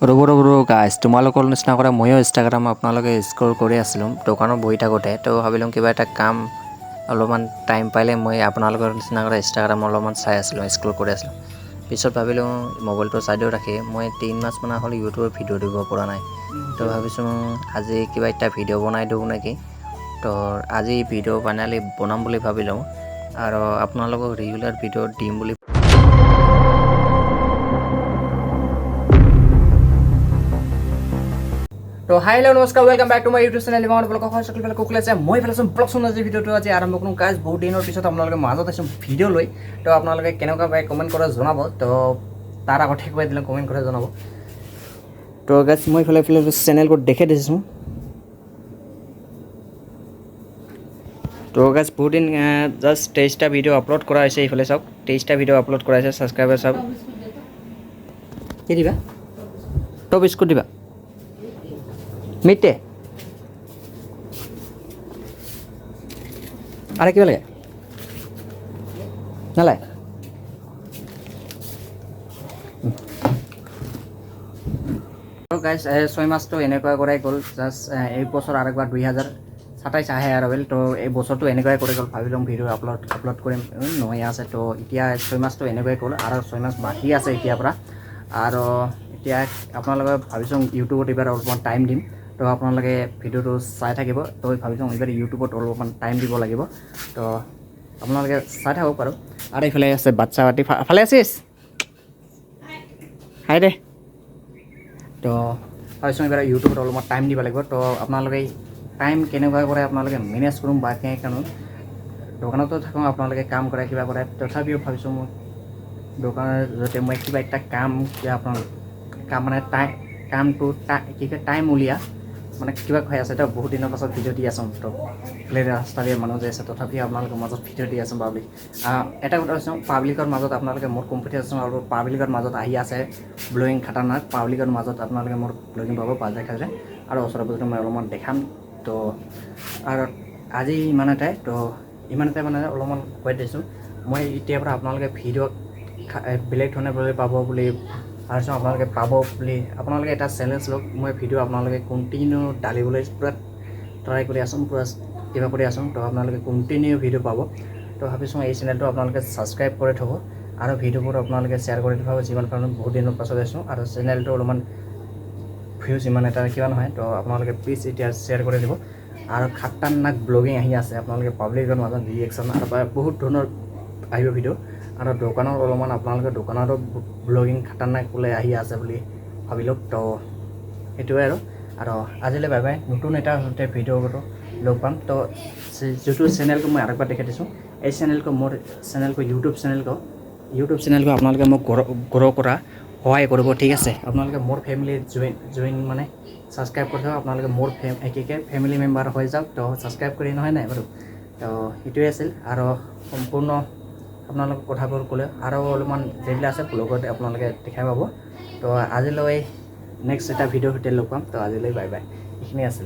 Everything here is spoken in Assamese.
ৰ'ব গাইজ, তোমালোকৰ নিচিনা কৰা ময়ো ইনষ্টাগ্ৰাম আপোনালোকে স্ক্ৰল কৰি আছিলোঁ দোকানত বহি থাকোঁতে। তো ভাবিলোঁ কিবা এটা কাম অলপমান টাইম পালে মই আপোনালোকৰ নিচিনা কৰা ইনষ্টাগ্ৰাম অলপমান চাই আছিলোঁ, স্ক্ৰল কৰি আছিলোঁ। পিছত ভাবিলোঁ মোবাইলটো চাইডত ৰাখি মই 3 মাহমান হ'ল ইউটিউবত ভিডিঅ' দিব পৰা নাই। তো ভাবিছোঁ আজি কিবা এটা ভিডিঅ' বনাই দিওঁ নেকি। তো আজি ভিডিঅ' বনাম বুলি ভাবিলোঁ আৰু আপোনালোকক ৰেগুলাৰ ভিডিঅ' দিম বুলি। তো হাই হেল্ল' নমস্কাৰ, welcome back to my YouTube channel. সকলোকে কুকলে আছে। মই পেলাইছোঁ ব্লগচোন। আজি ভিডিঅ'টো আজি আৰম্ভ কৰোঁ গাইজ। বহুত দিনৰ পিছত আপোনালোকে মাজত আছোঁ ভিডিঅ' লৈ। তো আপোনালোকে কেনেকুৱা পায় কমেণ্ট কৰি জনাব। তো তাৰ আগত শেষবাৰ দিলে কমেণ্ট কৰি জনাব। তো গাইজ মই এইফালে চেনেলটো দেখাই দিছোঁ। তো গাইজ বহুত দিন জাষ্ট 23টা ভিডিঅ' আপলোড কৰা হৈছে। এইফালে চাওক 23টা ভিডিঅ' আপলোড কৰা হৈছে। ছাবস্ক্ৰাইবাৰ চাওক। কি দিবা? তো বিস্কুট দিবা মিটে আৰু কিবা লাগে নালাগে। গাইজ 6 মাহটো এনেকুৱা কৰাই গ'ল। জাষ্ট এই বছৰ আৰু একবাৰ 2027 আহে আৰু ৱেল। তো এই বছৰটো এনেকুৱাই কৰি গ'ল। ভাবিলোঁ ভিডিঅ' আপলোড কৰিম নহয় আছে। তো এতিয়া 6 মাহটো এনেকুৱাই গ'ল আৰু 6 মাহ বাকী আছে এতিয়াৰ পৰা। আৰু এতিয়া আপোনালোকে ভাবিছোঁ ইউটিউবত এইবাৰ অলপমান টাইম দিম। তো আপোনালোকে ভিডিঅ'টো চাই থাকিব। তো ভাবিছোঁ এইবাৰ ইউটিউবত অলপমান টাইম দিব লাগিব। তো আপোনালোকে চাই থাকক বাৰু। আৰু এইফালে আছে বাচ্চা পাতি ভালে আছিছ হাই দে। তো ভাবিছোঁ এইবাৰ ইউটিউবত অলপমান টাইম দিব লাগিব। তো আপোনালোকে টাইম কেনেকুৱা কৰে আপোনালোকে মেনেজ কৰোঁ বা কেনেকৈ দোকানতো থাকোঁ, আপোনালোকে কাম কৰে কিবা কৰে। তথাপিও ভাবিছোঁ মই দোকানৰ জৰিয়তে মই কিবা এটা কাম কাম মানে কামটো কি কয় টাইম উলিয়া মানে কিবা হৈ আছে। তো বহুত দিনৰ পাছত ভিডিঅ' দি আছোঁ। তো ৰাস্তা দিয়ে মানুহ যাই আছে, তথাপিও আপোনালোকৰ মাজত ভিডিঅ' দি আছোঁ পাব্লিক। এটা কথা কৈছোঁ, পাব্লিকৰ মাজত আপোনালোকে মোৰ কম্পিটিশ্যন আৰু পাব্লিকৰ মাজত আহি আছে ব্লগিং খাতাৰনাক। পাব্লিকৰ মাজত আপোনালোকে মোৰ ব্লগিং পাব বাজে খাজে আৰু ওচৰে পাজৰে মই অলপমান দেখাম। তো আৰু আজি ইমানতে মানে অলপমান কৈ দিছোঁ। মই এতিয়াৰ পৰা আপোনালোকে ভিডিঅ' বেলেগ ধৰণে পাব বুলি ভাবিছোঁ। আপোনালোকে এটা চেলেঞ্জ লওক। মই ভিডিঅ' আপোনালোকে কণ্টিনিউ ডালিবলৈ পূৰা ট্ৰাই কৰি আছোঁ, পূৰা কিবা কৰি আছোঁ। তো আপোনালোকে কণ্টিনিউ ভিডিঅ' পাব। তো ভাবিছোঁ এই চেনেলটো আপোনালোকে ছাবস্ক্ৰাইব কৰি থ'ব আৰু ভিডিঅ'বোৰ আপোনালোকে শ্বেয়াৰ কৰি দিব। যিমান পাৰোঁ বহুত দিনৰ পাছত আছোঁ আৰু চেনেলটো অলপমান ভিউজ ইমান এটা কিবা নহয়। তো আপোনালোকে প্লিজ এতিয়া শ্বেয়াৰ কৰি দিব। আৰু খাতাৰনাক ব্লগিং আহি আছে। আপোনালোকে পাব্লিকৰ মাজত ৰিয়েকশ্যন আৰু বহুত ধৰণৰ আহিব ভিডিঅ'। আৰু দোকানৰ অলপমান আপোনালোকে দোকানৰো ব্লগিং খাতাৰনাক ওলাই আহি আছে বুলি ভাবিলোঁ। তো সেইটোৱে আৰু আজিলৈ বাই বাই। নতুন এটা ভিডিঅ'টো লগ পাম। তো যিটো চেনেলটো মই আৰু একবাৰ দেখাই দিছোঁ, এই মোৰ চেনেলটো ইউটিউব চেনেলটো আপোনালোকে মোক গ্ৰ' কৰা সহায় কৰিব, ঠিক আছে। আপোনালোকে মোৰ ফেমিলি জইন মানে ছাবস্ক্ৰাইব কৰি থওক। আপোনালোকে মোৰ ফেমিলি মেম্বাৰ হৈ যাওক। তো ছাবস্ক্ৰাইব কৰি নহয় নাই বাৰু। তো সেইটোৱে আছিল আৰু সম্পূৰ্ণ আপোনালোকে কথাবোৰ ক'লে আৰু অলপমান যিবিলাক আছে ব্লগত আপোনালোকে দেখাই পাব। তো আজিলৈ নেক্সট এটা ভিডিঅ'ৰ সৈতে লগ পাম। তো আজিলৈ বাই বাই। এইখিনি আছিল।